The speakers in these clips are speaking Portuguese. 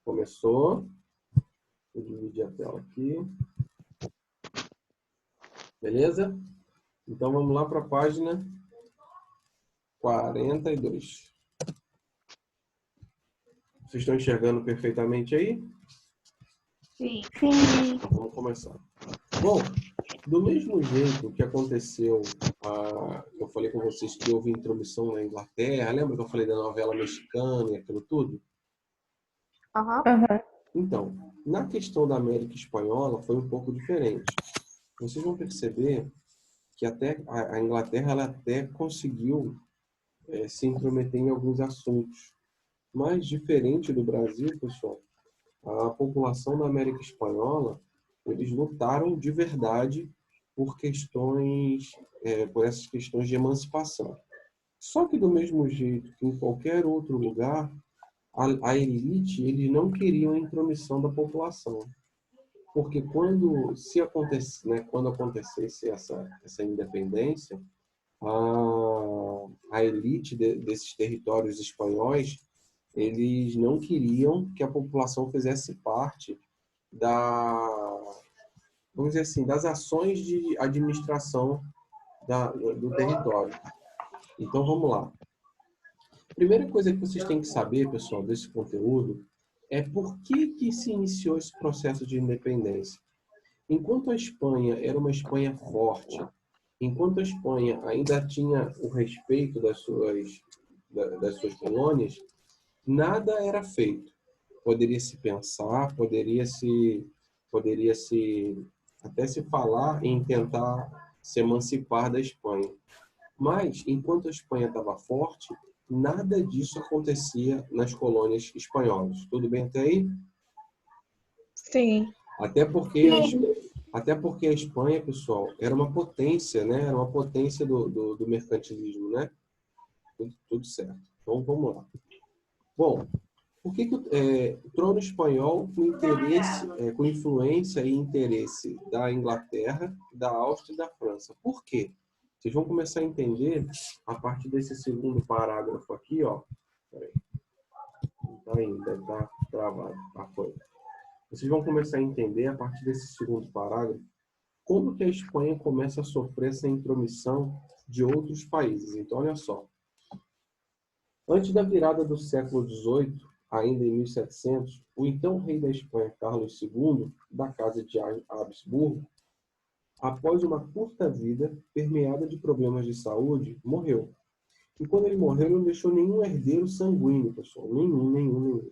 Começou. Vou dividir a tela aqui. Beleza? Então vamos lá para a página 42. Vocês estão enxergando perfeitamente aí? Sim. Então vamos começar. Bom, do mesmo jeito que aconteceu, eu falei com vocês que houve intromissão na Inglaterra, lembra que eu falei da novela mexicana e aquilo tudo? Então, na questão da América Espanhola foi um pouco diferente. Vocês vão perceber que até a Inglaterra ela até conseguiu se intrometer em alguns assuntos. Mas diferente do Brasil, pessoal, a população da América Espanhola, eles lutaram de verdade por por essas questões de emancipação. Só que do mesmo jeito que em qualquer outro lugar, a elite, eles não queriam a intromissão da população. Porque quando acontecesse essa independência, a elite desses territórios espanhóis, eles não queriam que a população fizesse parte vamos dizer assim, das ações de administração do território. Então, vamos lá. A primeira coisa que vocês têm que saber, pessoal, desse conteúdo, é por que se iniciou esse processo de independência. Enquanto a Espanha era uma Espanha forte, enquanto a Espanha ainda tinha o respeito das suas colônias, nada era feito. Poderia se pensar, poderia se até se falar em tentar se emancipar da Espanha. Mas, enquanto a Espanha estava forte, nada disso acontecia nas colônias espanholas. Tudo bem até aí? Sim. Até porque a Espanha, pessoal, era uma potência, né? Era uma potência do mercantilismo, né? Tudo certo. Então, vamos lá. Bom, por que o trono espanhol com influência e interesse da Inglaterra, da Áustria e da França? Por quê? Vocês vão começar a entender a partir desse segundo parágrafo aqui, ó. Peraí. Não tá ainda, tá travado. Foi. Vocês vão começar a entender a partir desse segundo parágrafo como que a Espanha começa a sofrer essa intromissão de outros países. Então, olha só. Antes da virada do século XVIII, ainda em 1700, o então rei da Espanha, Carlos II, da Casa de Habsburgo, após uma curta vida permeada de problemas de saúde, morreu. E quando ele morreu, ele não deixou nenhum herdeiro sanguíneo, pessoal. Nenhum.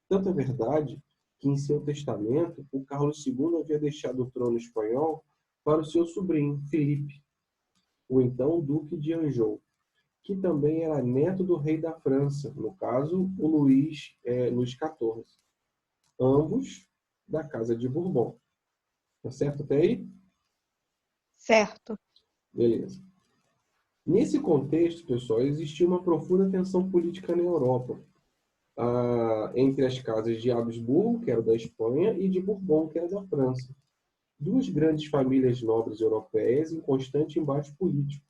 Tanto é verdade que em seu testamento, o Carlos II havia deixado o trono espanhol para o seu sobrinho, Felipe, o então Duque de Anjou, que também era neto do rei da França, no caso, o Luís XIV. Ambos da Casa de Bourbon. Tá certo até aí? Certo. Beleza. Nesse contexto, pessoal, existia uma profunda tensão política na Europa, entre as casas de Habsburgo, que era da Espanha, e de Bourbon, que era da França. Duas grandes famílias nobres europeias em constante embate político,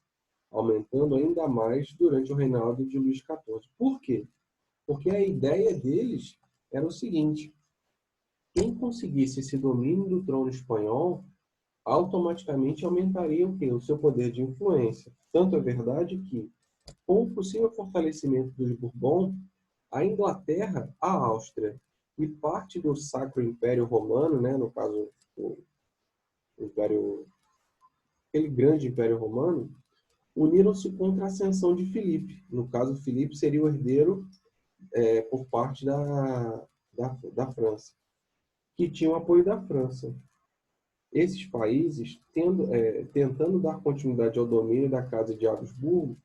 aumentando ainda mais durante o reinado de Luís XIV. Por quê? Porque a ideia deles era o seguinte: quem conseguisse esse domínio do trono espanhol, automaticamente aumentaria o quê? O seu poder de influência. Tanto é verdade que, com o possível fortalecimento dos Bourbon, a Inglaterra, a Áustria e parte do Sacro Império Romano, né, no caso, aquele grande Império Romano, uniram-se contra a ascensão de Filipe. No caso, Filipe seria o herdeiro por parte da França, que tinha o apoio da França. Esses países, tentando dar continuidade ao domínio da Casa de Habsburgo,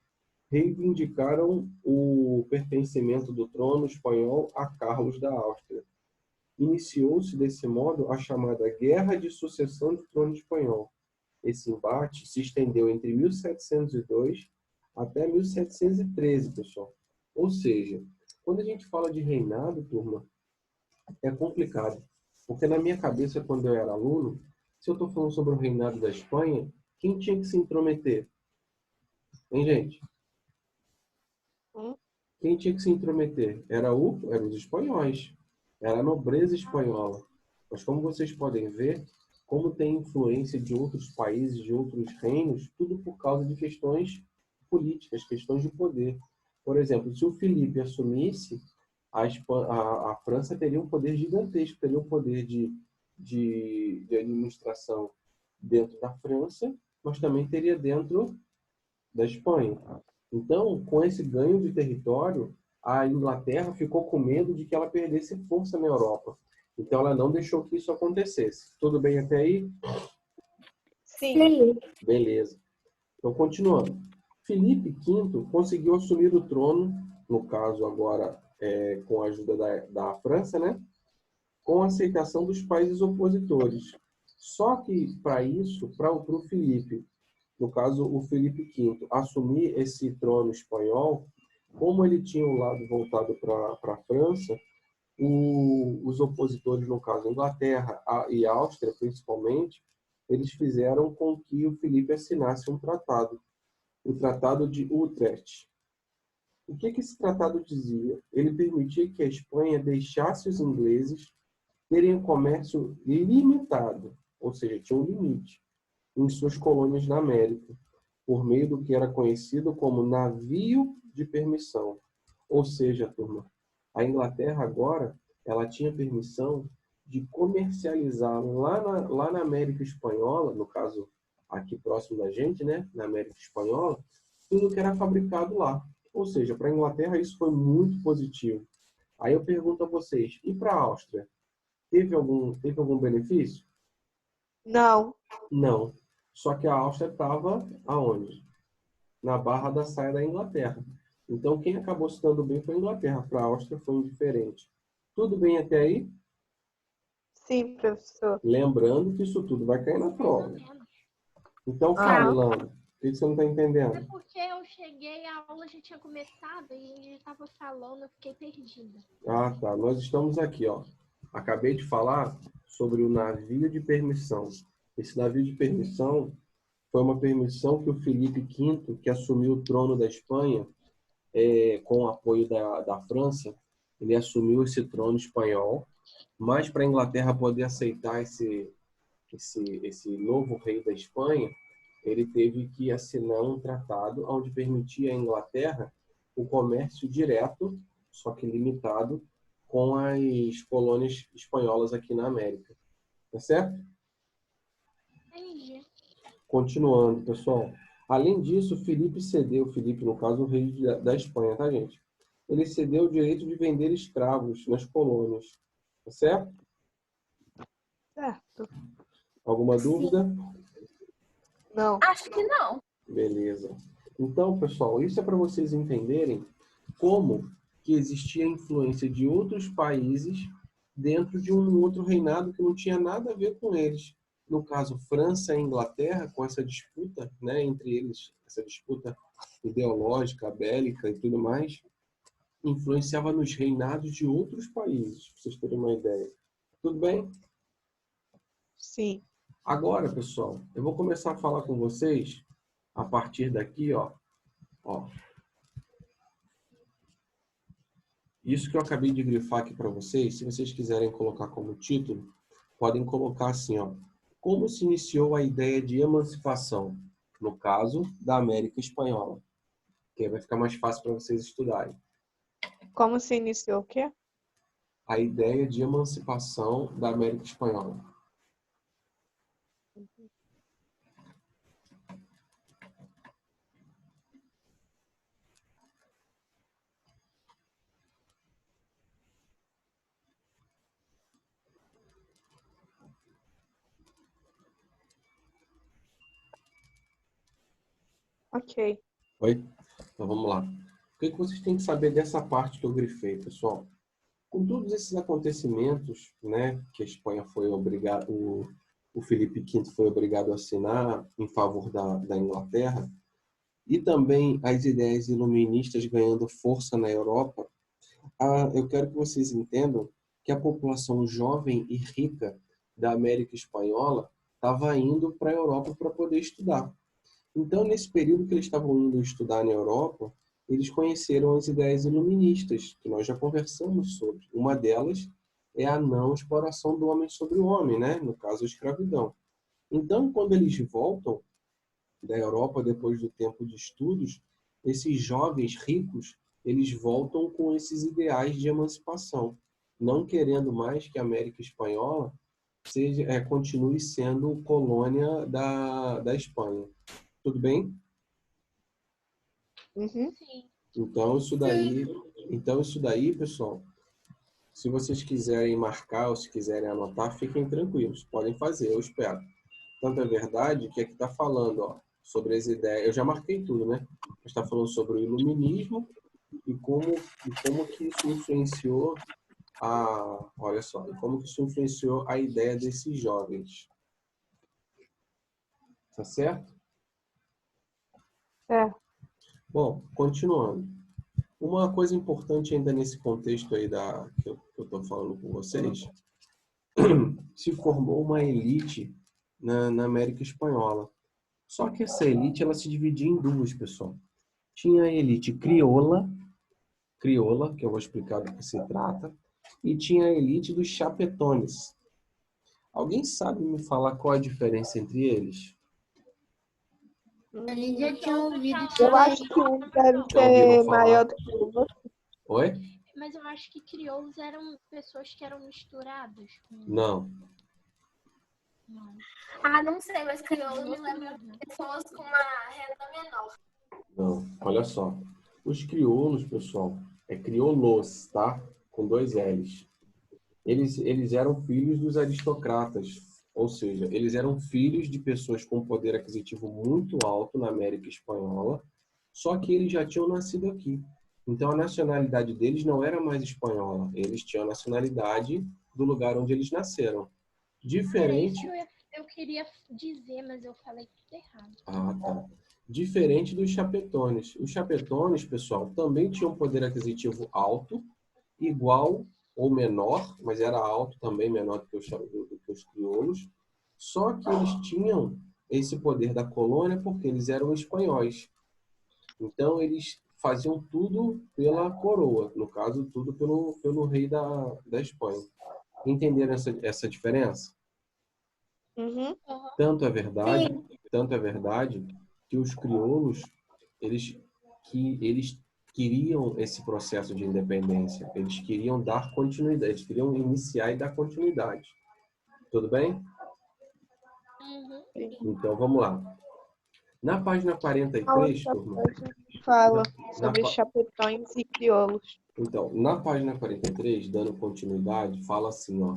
reivindicaram o pertencimento do trono espanhol a Carlos da Áustria. Iniciou-se, desse modo, a chamada Guerra de Sucessão do Trono Espanhol. Esse embate se estendeu entre 1702 até 1713, pessoal. Ou seja, quando a gente fala de reinado, turma, é complicado. Porque na minha cabeça, quando eu era aluno, se eu estou falando sobre o reinado da Espanha, quem tinha que se intrometer? Hein, gente? Quem tinha que se intrometer? Eram os espanhóis. Era a nobreza espanhola. Mas como vocês podem ver, como tem influência de outros países, de outros reinos, tudo por causa de questões políticas, questões de poder. Por exemplo, se o Filipe assumisse, a França teria um poder gigantesco, teria um poder de administração dentro da França, mas também teria dentro da Espanha. Então, com esse ganho de território, a Inglaterra ficou com medo de que ela perdesse força na Europa. Então, ela não deixou que isso acontecesse. Tudo bem até aí? Sim. Beleza. Então, continuando. Filipe V conseguiu assumir o trono, no caso agora com a ajuda da França, né? Com a aceitação dos países opositores. Só que, para isso, para o Filipe, no caso o Filipe V, assumir esse trono espanhol, como ele tinha o lado voltado para a França, os opositores, no caso a Inglaterra e a Áustria principalmente, eles fizeram com que o Filipe assinasse um tratado, o Tratado de Utrecht. O que esse tratado dizia? Ele permitia que a Espanha deixasse os ingleses terem um comércio limitado, ou seja, tinha um limite, em suas colônias na América, por meio do que era conhecido como navio de permissão. Ou seja, turma, a Inglaterra agora ela tinha permissão de comercializar lá na América Espanhola, no caso aqui próximo da gente, né, na América Espanhola, tudo que era fabricado lá. Ou seja, para a Inglaterra isso foi muito positivo. Aí eu pergunto a vocês, e para a Áustria? Teve algum benefício? Não. Não. Só que a Áustria estava aonde? Na barra da saia da Inglaterra. Então, quem acabou se dando bem foi a Inglaterra. Para a Áustria foi indiferente. Tudo bem até aí? Sim, professor. Lembrando que isso tudo vai cair na prova. Então, fale, Ah. Lana. O que você não está É entendendo? porque eu cheguei, a aula já tinha começado e ele estava falando, eu fiquei perdida. Ah, tá. Nós estamos aqui, ó. Acabei de falar sobre o navio de permissão. Esse navio de permissão foi uma permissão que o Filipe V, que assumiu o trono da Espanha, com o apoio da França, ele assumiu esse trono espanhol, mas para a Inglaterra poder aceitar esse novo rei da Espanha, ele teve que assinar um tratado onde permitia à Inglaterra o comércio direto, só que limitado, com as colônias espanholas aqui na América. Tá certo? Entendi. Continuando, pessoal. Além disso, Filipe, no caso, o rei da Espanha, tá, gente? Ele cedeu o direito de vender escravos nas colônias. Tá certo? Certo. Alguma dúvida? Não. Acho que não. Beleza. Então, pessoal, isso é para vocês entenderem como que existia a influência de outros países dentro de um outro reinado que não tinha nada a ver com eles. No caso, França e Inglaterra, com essa disputa, né, entre eles, essa disputa ideológica, bélica e tudo mais, influenciava nos reinados de outros países, para vocês terem uma ideia. Tudo bem? Sim. Agora, pessoal, eu vou começar a falar com vocês a partir daqui, ó. Isso que eu acabei de grifar aqui para vocês, se vocês quiserem colocar como título, podem colocar assim, ó. Como se iniciou a ideia de emancipação, no caso da América Espanhola? Que aí vai ficar mais fácil para vocês estudarem. Como se iniciou o quê? A ideia de emancipação da América Espanhola. Ok. Oi? Então vamos lá. O que vocês têm que saber dessa parte que eu grifei, pessoal? Com todos esses acontecimentos, né, que a Espanha foi obrigada, o Filipe V foi obrigado a assinar em favor da Inglaterra, e também as ideias iluministas ganhando força na Europa, eu quero que vocês entendam que a população jovem e rica da América Espanhola estava indo para a Europa para poder estudar. Então, nesse período que eles estavam indo estudar na Europa, eles conheceram as ideias iluministas, que nós já conversamos sobre. Uma delas é a não exploração do homem sobre o homem, né? No caso, a escravidão. Então, quando eles voltam da Europa depois do tempo de estudos, esses jovens ricos, eles voltam com esses ideais de emancipação, não querendo mais que a América Espanhola continue sendo colônia da Espanha. Tudo bem? Uhum. Sim. Então isso daí, pessoal, se vocês quiserem marcar ou se quiserem anotar, fiquem tranquilos, podem fazer, eu espero. Tanto é verdade que aqui está falando, ó, sobre as ideias, eu já marquei tudo, né? Está falando sobre o iluminismo e como que isso influenciou olha só, e como que isso influenciou a ideia desses jovens. Tá certo? É. Bom, continuando. Uma coisa importante ainda nesse contexto aí que eu estou falando com vocês, se formou uma elite na América Espanhola. Só que essa elite ela se dividia em duas, pessoal. Tinha a elite crioula, que eu vou explicar do que se trata, e tinha a elite dos chapetones. Alguém sabe me falar qual a diferença entre eles? A gente já tinha ouvido isso Eu aí. acho que um deve Já ouviram ser falar? maior do que o outro. Oi? Mas eu acho que crioulos eram pessoas que eram misturadas com... Não. Não. Ah, não sei, mas crioulo me lembra pessoas com uma renda menor. Não, olha só. Os crioulos, pessoal, é crioulos, tá? Com 2 L's. Eles eram filhos dos aristocratas, ou seja, eles eram filhos de pessoas com poder aquisitivo muito alto na América Espanhola, só que eles já tinham nascido aqui. Então a nacionalidade deles não era mais espanhola, eles tinham a nacionalidade do lugar onde eles nasceram. Era Diferente. isso que eu queria dizer, mas eu falei tudo errado. Ah, tá. Diferente dos chapetones. Os chapetones, pessoal, também tinham poder aquisitivo alto, igual ou menor, mas era alto também, menor do que os crioulos. Só que eles tinham esse poder da colônia porque eles eram espanhóis. Então, eles faziam tudo pela coroa, no caso, tudo pelo rei da Espanha. Entenderam essa diferença? Uhum. Tanto é verdade que os crioulos, eles queriam esse processo de independência, eles queriam dar continuidade, eles queriam iniciar e dar continuidade. Tudo bem? Uhum. Então, vamos lá. Na página 43, turma, Fala na sobre pá- chapetões e crioulos. então, na página 43, dando continuidade, fala assim, ó.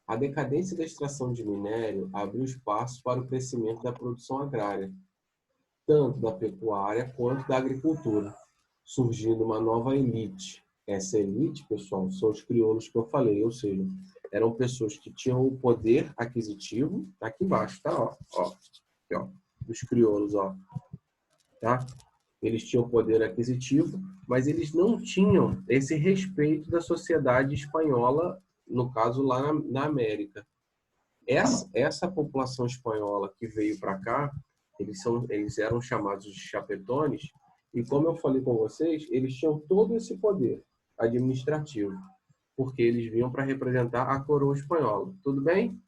A decadência da extração de minério abriu espaço para o crescimento da produção agrária, tanto da pecuária quanto da agricultura, surgindo uma nova elite. Essa elite, pessoal, são os crioulos que eu falei, ou seja, eram pessoas que tinham o poder aquisitivo, tá aqui embaixo, tá? Aqui, ó, os crioulos, ó, tá? Eles tinham poder aquisitivo, mas eles não tinham esse respeito da sociedade espanhola, no caso lá na América. Essa população espanhola que veio para cá, eles eram chamados de chapetones, e como eu falei com vocês, eles tinham todo esse poder administrativo, porque eles vinham para representar a coroa espanhola. Tudo bem?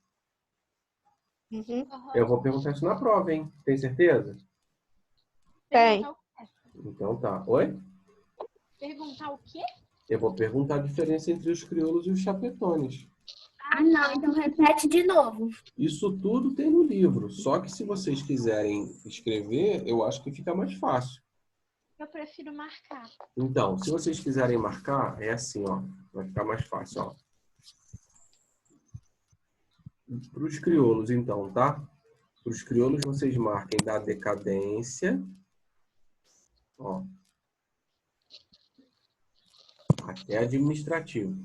Uhum. Eu vou perguntar isso na prova, hein? Tem certeza? Tem. Então tá. Oi? Perguntar o quê? Eu vou perguntar a diferença entre os crioulos e os chapetones. Ah, não, então repete de novo. Isso tudo tem no livro, só que se vocês quiserem escrever, eu acho que fica mais fácil. Eu prefiro marcar. Então, se vocês quiserem marcar, é assim, ó. Vai ficar mais fácil, ó. Para os crioulos, então, tá? Para os crioulos, vocês marquem da decadência, ó, até administrativo.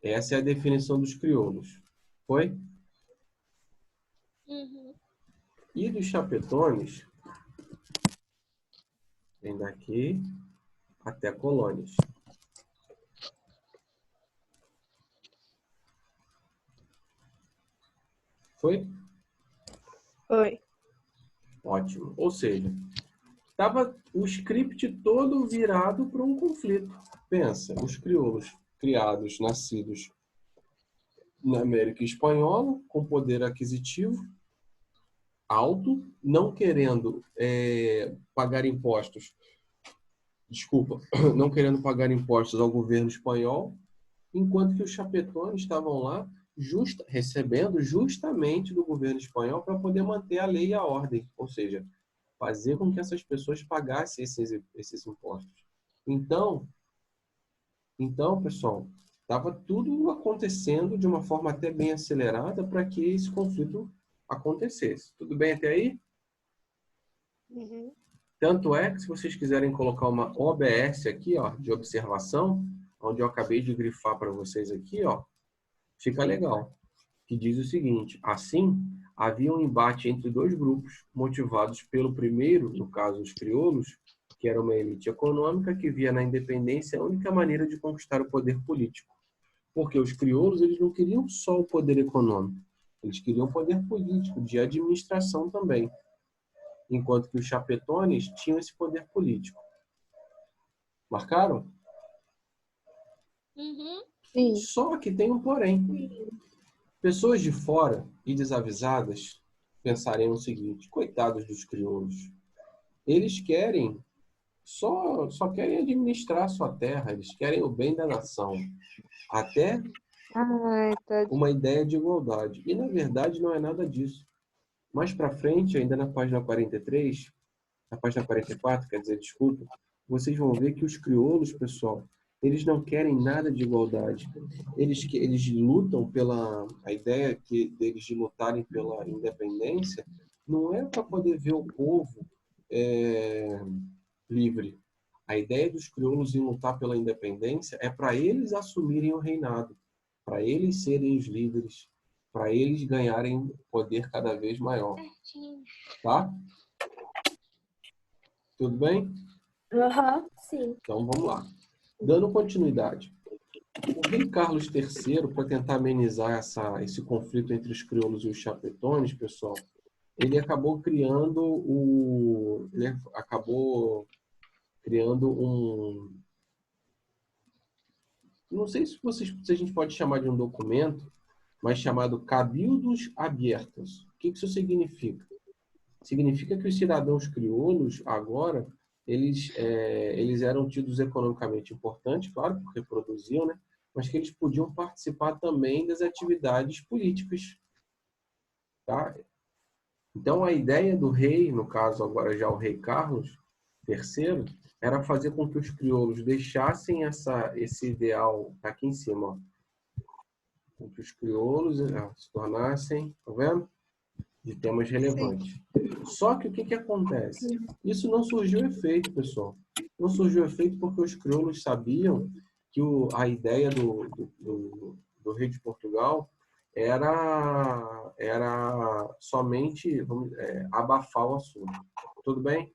Essa é a definição dos crioulos. Foi? Uhum. E dos chapetones, vem daqui até colônias. Foi? Foi. Ótimo. Ou seja, Tava o script todo virado para um conflito. Pensa, os crioulos criados, nascidos na América Espanhola, com poder aquisitivo alto, não querendo pagar impostos, desculpa, não querendo pagar impostos ao governo espanhol, enquanto que os chapetones estavam lá recebendo justamente do governo espanhol para poder manter a lei e a ordem, ou seja, fazer com que essas pessoas pagassem esses impostos. Então, pessoal, estava tudo acontecendo de uma forma até bem acelerada para que esse conflito acontecesse. Tudo bem até aí? Uhum. Tanto é que, se vocês quiserem colocar uma OBS aqui, ó, de observação, onde eu acabei de grifar para vocês aqui, ó, fica legal. Que diz o seguinte: assim, havia um embate entre dois grupos, motivados pelo primeiro, no caso os crioulos, que era uma elite econômica que via na independência a única maneira de conquistar o poder político. Porque os crioulos, eles não queriam só o poder econômico, eles queriam o poder político, de administração também. Enquanto que os chapetones tinham esse poder político. Marcaram? Uhum. Sim. Só que tem um porém. Pessoas de fora e desavisadas pensariam o seguinte: coitados dos crioulos. Eles querem, só querem administrar a sua terra, eles querem o bem da nação. Até Ai, tá. uma ideia de igualdade. E, na verdade, não é nada disso. Mais para frente, ainda na página 43, na página 44, quer dizer, desculpa, vocês vão ver que os crioulos, pessoal, eles não querem nada de igualdade. Eles lutam a ideia deles de lutarem pela independência não é para poder ver o povo livre. A ideia dos crioulos em lutar pela independência é para eles assumirem o reinado, para eles serem os líderes, para eles ganharem poder cada vez maior. Certinho. Tá? Tudo bem? Aham, sim. Então, vamos lá. Dando continuidade. O rei Carlos III, para tentar amenizar esse conflito entre os crioulos e os chapetones, pessoal, ele acabou criando um... Não sei se a gente pode chamar de um documento, mas chamado Cabildos Abertos. O que isso significa? Significa que os cidadãos crioulos, agora, eles eram tidos economicamente importantes, claro, porque produziam, né? Mas que eles podiam participar também das atividades políticas. Tá? Então, a ideia do rei, no caso agora já o rei Carlos III, era fazer com que os crioulos deixassem esse ideal aqui em cima, ó, com que os crioulos se tornassem, tá vendo? De temas relevantes. Só que o que acontece? Isso não surgiu efeito, pessoal. Não surgiu efeito porque os crioulos sabiam que a ideia do rei de Portugal era somente abafar o assunto. Tudo bem?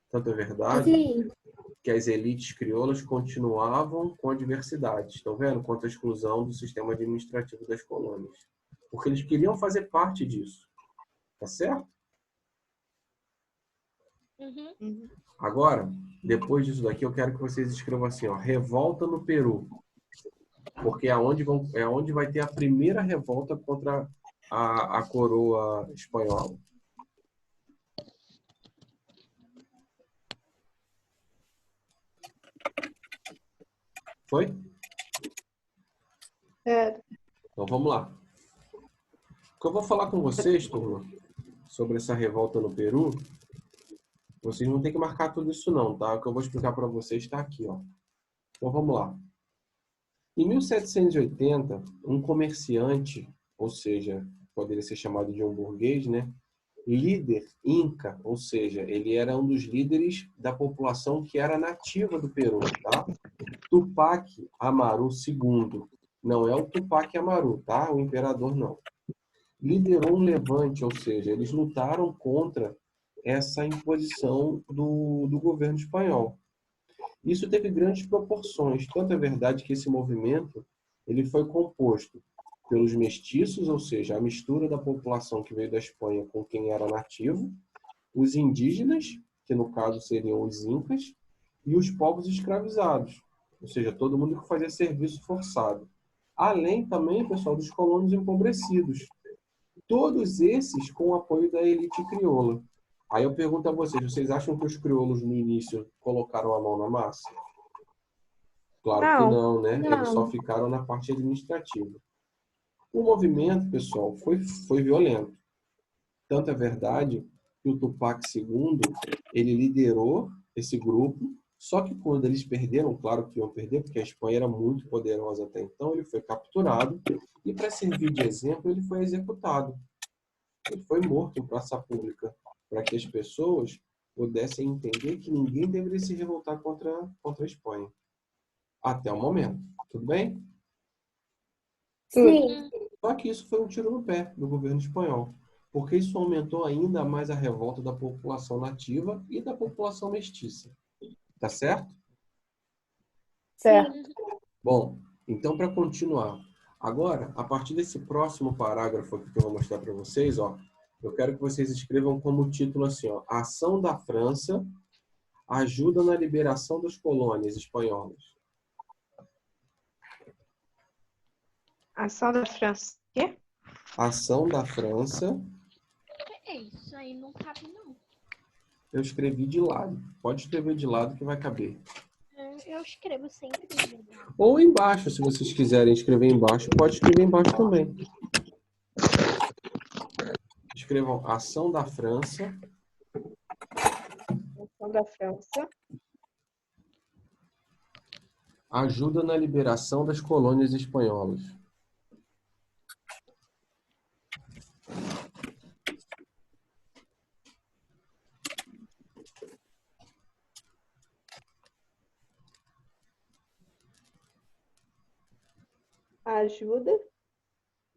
Tanto é verdade Sim. que as elites crioulas continuavam com a diversidade, estão vendo? Contra a exclusão do sistema administrativo das colônias. Porque eles queriam fazer parte disso. Tá certo? Uhum. Agora, depois disso daqui, eu quero que vocês escrevam assim, ó, revolta no Peru. Porque é onde vai ter a primeira revolta contra a coroa espanhola. Foi? É. Então vamos lá. O que eu vou falar com vocês, turma, sobre essa revolta no Peru, vocês não tem que marcar tudo isso não, tá? O que eu vou explicar para vocês está aqui, ó. Então vamos lá. Em 1780, um comerciante, ou seja, poderia ser chamado de um burguês, né? Líder inca, ou seja, ele era um dos líderes da população que era nativa do Peru, tá? Tupac Amaru II. Não é o Tupac Amaru, tá? O imperador não. Liderou um levante, ou seja, eles lutaram contra essa imposição do governo espanhol. Isso teve grandes proporções, tanto é verdade que esse movimento ele foi composto pelos mestiços, ou seja, a mistura da população que veio da Espanha com quem era nativo, os indígenas que no caso seriam os incas, e os povos escravizados, ou seja, todo mundo que fazia serviço forçado. Além também, pessoal, dos colonos empobrecidos. Todos esses com o apoio da elite crioula. Aí eu pergunto a vocês, vocês acham que os crioulos no início colocaram a mão na massa? Claro que não, né? Eles só ficaram na parte administrativa. O movimento, pessoal, foi violento. Tanto é verdade que o Tupac II, ele liderou esse grupo, só que quando eles perderam, claro que iam perder, porque a Espanha era muito poderosa até então, ele foi capturado e, para servir de exemplo, ele foi executado. Ele foi morto em praça pública, para que as pessoas pudessem entender que ninguém deveria se revoltar contra a Espanha. Até o momento. Tudo bem? Sim. Só que isso foi um tiro no pé do governo espanhol, porque isso aumentou ainda mais a revolta da população nativa e da população mestiça. Tá certo? Certo. Bom, então para continuar. Agora, a partir desse próximo parágrafo aqui que eu vou mostrar para vocês, ó, eu quero que vocês escrevam como título assim, ó, a ação da França ajuda na liberação das colônias espanholas. Ação da França. Quê? Ação da França. É isso aí, não cabe não. Eu escrevi de lado. Pode escrever de lado que vai caber. Eu escrevo sempre de lado. Ou embaixo, se vocês quiserem escrever embaixo, pode escrever embaixo também. Escrevam ação da França. Ação da França. Ajuda na liberação das colônias espanholas. Ajuda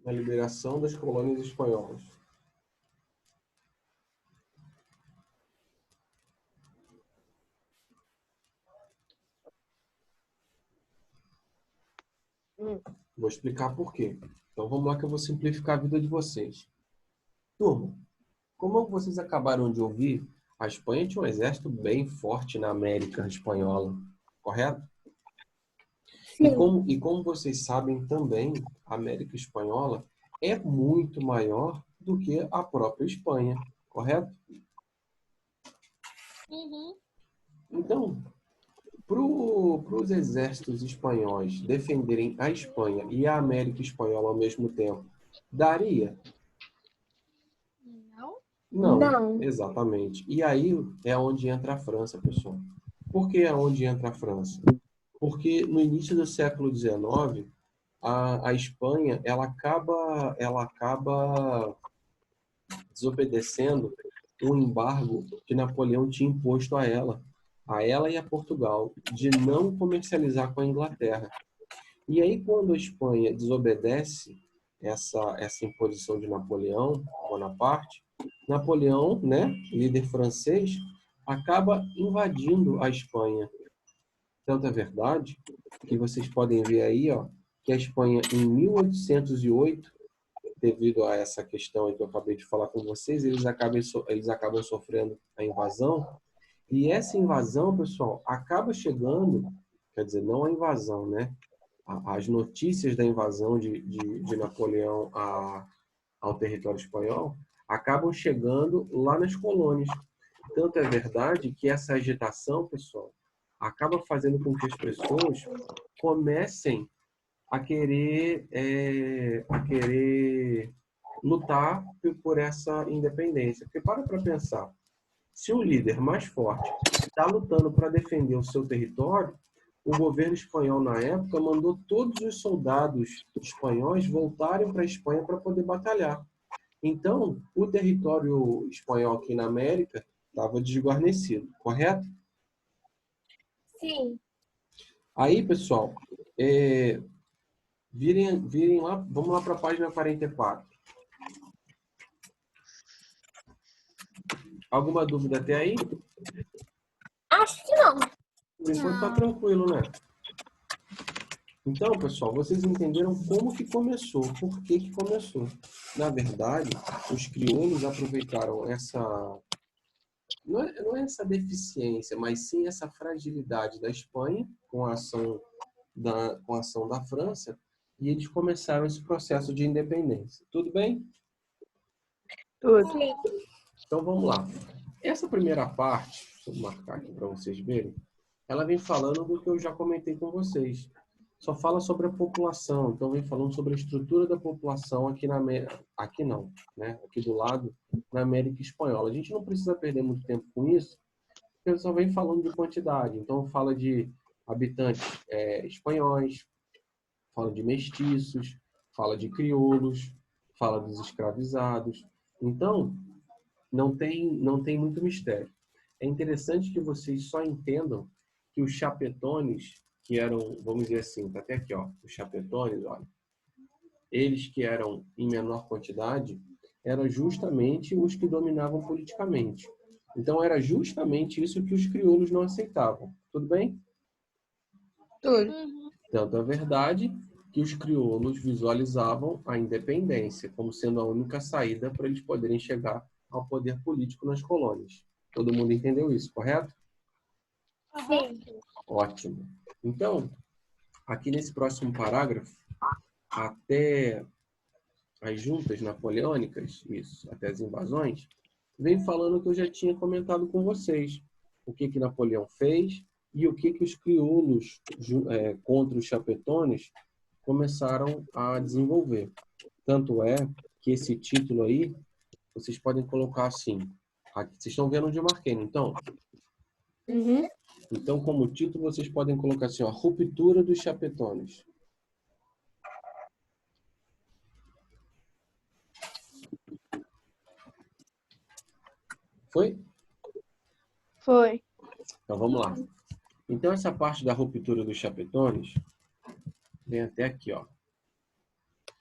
Na liberação das colônias espanholas. Vou explicar por quê. Então vamos lá que eu vou simplificar a vida de vocês. Turma, como vocês acabaram de ouvir, a Espanha tinha um exército bem forte na América espanhola, correto? Sim. E como vocês sabem também, a América espanhola é muito maior do que a própria Espanha, correto? Uhum. Então, para os exércitos espanhóis defenderem a Espanha e a América espanhola ao mesmo tempo, daria? Não? Não, exatamente. E aí é onde entra a França, pessoal. Por que é onde entra a França? Porque no início do século XIX, a Espanha ela acaba desobedecendo um embargo que Napoleão tinha imposto a ela e a Portugal, de não comercializar com a Inglaterra. E aí, quando a Espanha desobedece essa imposição de Napoleão Bonaparte, Napoleão, né, líder francês, acaba invadindo a Espanha. Tanto é verdade que vocês podem ver aí, ó, que a Espanha, em 1808, devido a essa questão aí que eu acabei de falar com vocês, eles acabam sofrendo a invasão. E essa invasão, pessoal, acaba chegando, quer dizer, não a invasão, né? As notícias da invasão de Napoleão ao território espanhol acabam chegando lá nas colônias. Tanto é verdade que essa agitação, pessoal, acaba fazendo com que as pessoas comecem a querer lutar por essa independência. Porque para pensar, se o líder mais forte está lutando para defender o seu território, o governo espanhol na época mandou todos os soldados espanhóis voltarem para a Espanha para poder batalhar. Então, o território espanhol aqui na América estava desguarnecido, correto? Sim. Aí, pessoal, virem lá, vamos lá para a página 44. Alguma dúvida até aí? Acho que não. Por enquanto tá tranquilo, né? Então, pessoal, vocês entenderam como que começou, por que que começou. Na verdade, os crioulos aproveitaram não é essa deficiência, mas sim essa fragilidade da Espanha com a ação da França, e eles começaram esse processo de independência. Tudo bem? Tudo. Sim. Então vamos lá. Essa primeira parte, deixa eu marcar aqui para vocês verem, ela vem falando do que eu já comentei com vocês. Só fala sobre a população, então vem falando sobre a estrutura da população aqui na América, aqui não, né? Aqui do lado, na América Espanhola. A gente não precisa perder muito tempo com isso, porque só vem falando de quantidade. Então fala de habitantes espanhóis, fala de mestiços, fala de crioulos, fala dos escravizados. Então, não tem muito mistério. É interessante que vocês só entendam que os chapetones, que eram, vamos dizer assim, tá até aqui, ó, os chapetones, olha, eles que eram em menor quantidade, eram justamente os que dominavam politicamente. Então, era justamente isso que os crioulos não aceitavam. Tudo bem? Tudo. Tanto é verdade que os crioulos visualizavam a independência como sendo a única saída para eles poderem chegar ao poder político nas colônias. Todo mundo entendeu isso, correto? Sim. Ótimo. Então, aqui nesse próximo parágrafo, até as juntas napoleônicas, isso, até as invasões, vem falando o que eu já tinha comentado com vocês. O que Napoleão fez e o que os crioulos contra os chapetones começaram a desenvolver. Tanto é que esse título aí, vocês podem colocar assim. Aqui, vocês estão vendo onde eu marquei, não então? Uhum. Então, como título, vocês podem colocar assim, ó, Ruptura dos Chapetones. Foi? Foi. Então, vamos lá. Então, essa parte da ruptura dos chapetones vem até aqui, ó,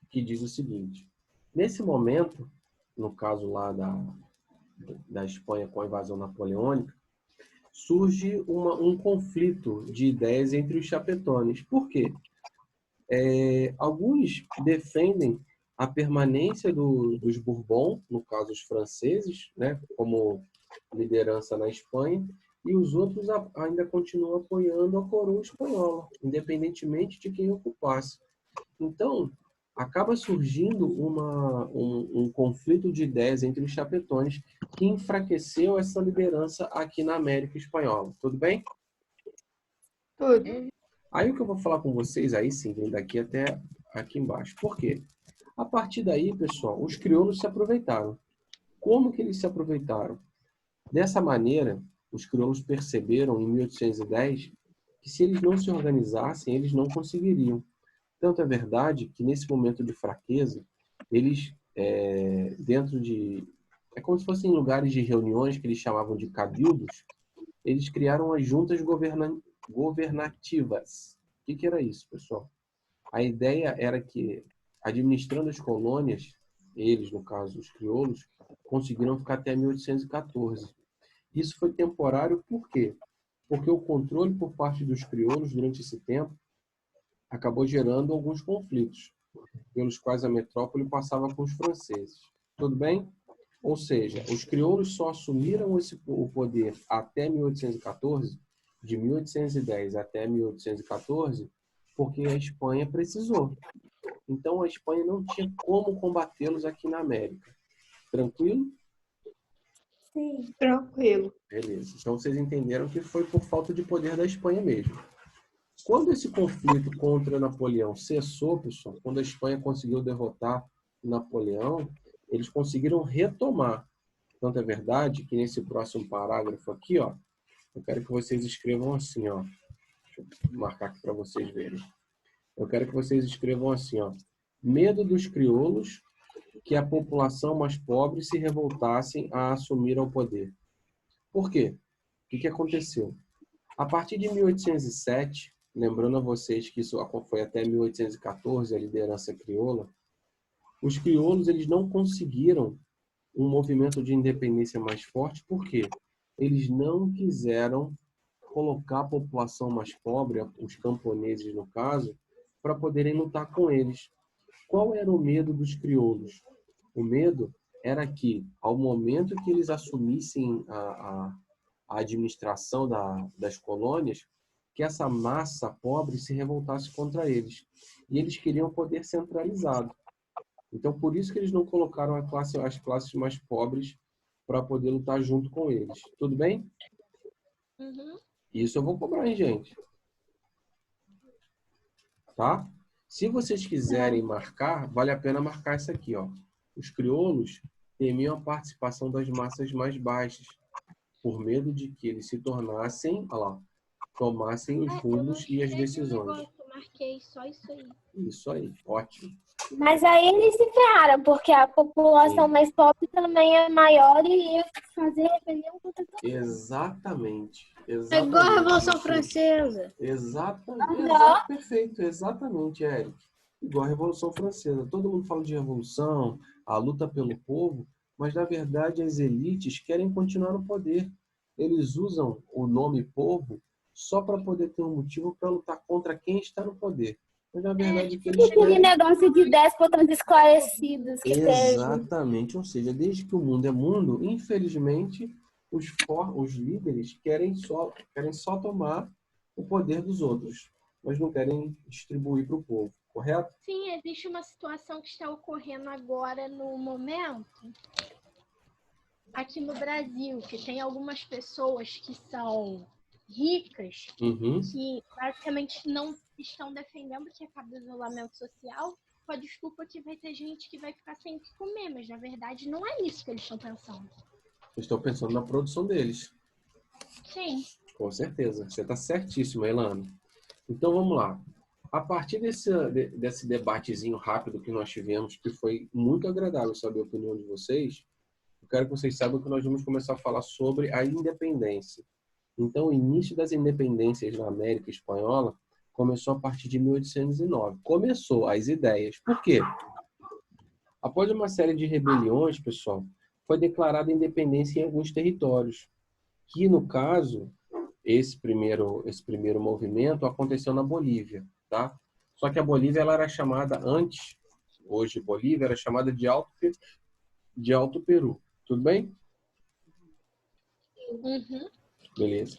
que diz o seguinte. Nesse momento, no caso lá da Espanha com a invasão napoleônica, surge um conflito de ideias entre os chapetones. Por quê? Alguns defendem a permanência dos Bourbon, no caso os franceses, né, como liderança na Espanha, e os outros ainda continuam apoiando a coroa espanhola, independentemente de quem ocupasse. Então, acaba surgindo um conflito de ideias entre os chapetones que enfraqueceu essa liderança aqui na América Espanhola. Tudo bem? Tudo. Aí o que eu vou falar com vocês, aí sim, vem daqui até aqui embaixo. Por quê? A partir daí, pessoal, os crioulos se aproveitaram. Como que eles se aproveitaram? Dessa maneira, os crioulos perceberam, em 1810, que se eles não se organizassem, eles não conseguiriam. Tanto é verdade que, nesse momento de fraqueza, eles, dentro de... É como se fossem lugares de reuniões que eles chamavam de cabildos, eles criaram as juntas governativas. O que era isso, pessoal? A ideia era que, administrando as colônias, eles, no caso, os crioulos, conseguiram ficar até 1814. Isso foi temporário por quê? Porque o controle por parte dos crioulos durante esse tempo acabou gerando alguns conflitos, pelos quais a metrópole passava com os franceses. Tudo bem? Ou seja, os crioulos só assumiram o poder até 1814, de 1810 até 1814, porque a Espanha precisou. Então a Espanha não tinha como combatê-los aqui na América. Tranquilo? Sim. Tranquilo. Beleza. Então vocês entenderam que foi por falta de poder da Espanha mesmo. Quando esse conflito contra Napoleão cessou, pessoal, quando a Espanha conseguiu derrotar Napoleão, eles conseguiram retomar. Tanto é verdade que nesse próximo parágrafo aqui, ó, eu quero que vocês escrevam assim, ó. Deixa eu marcar aqui para vocês verem. Eu quero que vocês escrevam assim, ó. Medo dos crioulos que a população mais pobre se revoltassem a assumir o poder. Por quê? O que aconteceu? A partir de 1807, lembrando a vocês que isso foi até 1814, a liderança crioula, os crioulos eles não conseguiram um movimento de independência mais forte, por quê? Eles não quiseram colocar a população mais pobre, os camponeses no caso, para poderem lutar com eles. Qual era o medo dos crioulos? O medo era que, ao momento que eles assumissem a administração das colônias, que essa massa pobre se revoltasse contra eles. E eles queriam poder centralizado. Então, por isso que eles não colocaram as classes mais pobres para poder lutar junto com eles. Tudo bem? Uhum. Isso eu vou cobrar, hein, gente? Tá? Se vocês quiserem marcar, vale a pena marcar isso aqui, ó. Os crioulos temiam a participação das massas mais baixas, por medo de que eles se tornassem, olha lá, tomassem os rumos e as decisões. Eu marquei só isso aí. Isso aí, ótimo. Mas aí eles se ferraram, porque a população Sim. mais pobre também é maior e ia fazer rebelião contra todo mundo. Exatamente. É igual a Revolução Isso. Francesa. Exato, perfeito, exatamente, Eric. Igual a Revolução Francesa. Todo mundo fala de revolução, a luta pelo povo, mas na verdade as elites querem continuar no poder. Eles usam o nome povo só para poder ter um motivo para lutar contra quem está no poder. Mas na verdade o que eles Aquele querem... negócio de déspotas esclarecidos que teve. Exatamente, ou seja, desde que o mundo é mundo, infelizmente, os líderes querem só tomar o poder dos outros, mas não querem distribuir para o povo, correto? Sim, existe uma situação que está ocorrendo agora no momento, aqui no Brasil, que tem algumas pessoas que são ricas, Uhum. que basicamente não estão defendendo que acabe o isolamento social, com a desculpa que vai ter gente que vai ficar sem o que comer, mas na verdade não é isso que eles estão pensando. Estou pensando na produção deles, Sim. com certeza. Você está certíssima, Elana. Então vamos lá. A partir desse debatezinho rápido que nós tivemos, que foi muito agradável saber a opinião de vocês, eu quero que vocês saibam que nós vamos começar a falar sobre a independência. Então, o início das independências na América Espanhola começou a partir de 1809. Começou as ideias. Por quê? Após uma série de rebeliões, pessoal, foi declarada independência em alguns territórios, que, no caso, esse primeiro movimento aconteceu na Bolívia, tá? Só que a Bolívia ela era chamada antes, hoje Bolívia era chamada de Alto Peru. Tudo bem? Uhum. Beleza.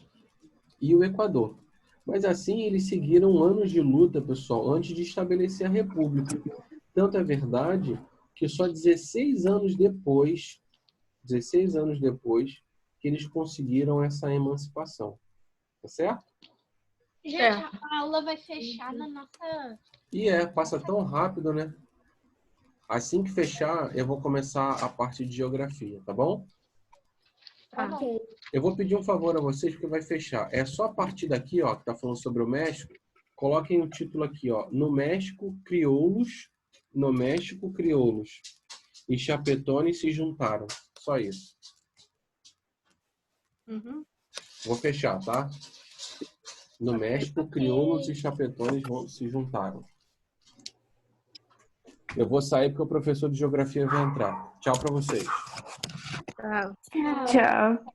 E o Equador. Mas assim eles seguiram anos de luta, pessoal, antes de estabelecer a República. Tanto é verdade que só 16 anos depois, que eles conseguiram essa emancipação. Tá certo? Gente, É. a aula vai fechar na nossa... E passa tão rápido, né? Assim que fechar, eu vou começar a parte de geografia, tá bom? Tá bom. Eu vou pedir um favor a vocês, porque vai fechar. É só a partir daqui, ó, que tá falando sobre o México, coloquem o título aqui, ó. No México, crioulos e chapetones se juntaram. Só isso. Uhum. Vou fechar, tá? No México, crioulos e chapetones se juntaram. Eu vou sair porque o professor de geografia vai entrar. Tchau para vocês. Tchau. Tchau. Tchau.